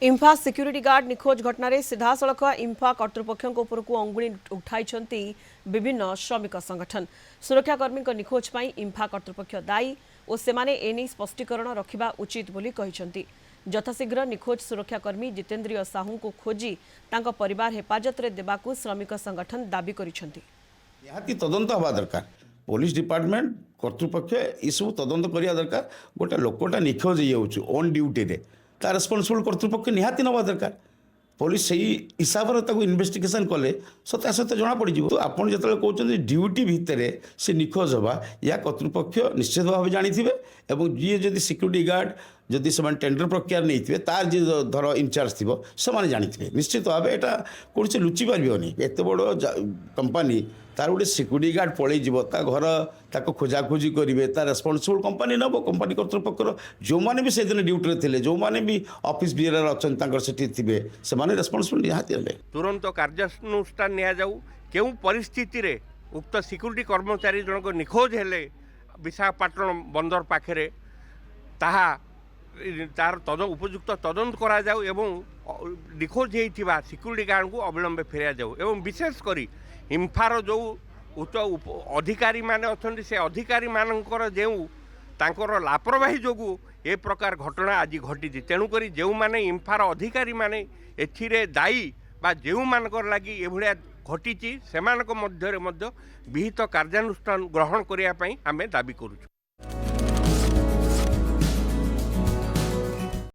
इम्फा security guard निखोज घटना सीधा सड़क इम्फा कर्तृपक्ष उपरकू अंगुली उठाई विभिन्न श्रमिक संगठन। सुरक्षाकर्मी निखोज पर इम्फा कर्तृपक्ष दायी और सेमाने एने स्पष्टीकरण रखा उचित बोली कहिसेंति। यथाशीघ्र निखोज सुरक्षाकर्मी जितेंद्रिय साहू को खोजी तांको परिवार हेफाजत में देवाकू श्रमिक संगठन दाबी करिसेंति। निहाती तदंत हवा दरकार। पुलिस डिपार्टमेंट कर्तृपक्ष यू तदंत करवा दरकार। गोटे लोकटा निखोज हो ऑन ड्यूटी रे तार रेस्पॉन्सिबल कर्तृपक्ष निहाती नवा दरकार। पुलिस से हिसाब से इन्वेस्टिगेशन कले सत्यासत्य जना पड़ तो आपड़ जो कहते ड्यूटी भितर से निखोज हवा या कर्तृपक्ष निश्चित भाव जानी जी जदि सिक्यूरीटी गार्ड जदि से टेंडर प्रक्रिया नहीं थे तार जी धर इनचार्ज थी से जानी निश्चित भाव यहाँ कौन से लुचि पारनी। एत बड़ कंपानी तार गोटे सिक्यूरीटी गार्ड पलैज घर ताको खोजाखोजी करेंगे तार रेस्पॉन्सिबल कंपानी नब कंपानी कर्तृपक्ष जो मैंने भी से दिन ड्यूटी थे जो मैंने भी ऑफिस बिहेवियर अच्छा से रेस्पॉन्सिबल निहाती हेले तुरंत कार्यानुष्ठान नि जाऊ केउ परिस्थिति रे उक्त सिक्यूरीटी कर्मचारी जनक निखोज हेले विशाखापाटन बंदर पाखे ताहा तार उपयुक्त तदंत करा जाऊ एवं निखोज होइथिबा सिक्यूरीटी गार्ड को अविलंबे फेरा जाऊ एवं विशेषकर इम्फार जो उच्च अधिकारी माने अछंती से अधिकारी मानकर जो तांकर लापरवाही जोगु ए प्रकार घटना आज घटी। तेणुक जो माने इम्फार अधिकारी माने एथिरे दायी बा जो मानकर लगी एभलिया घटी से विहित कार्यानुष्ठान ग्रहण करने आमे दाबी करूँ।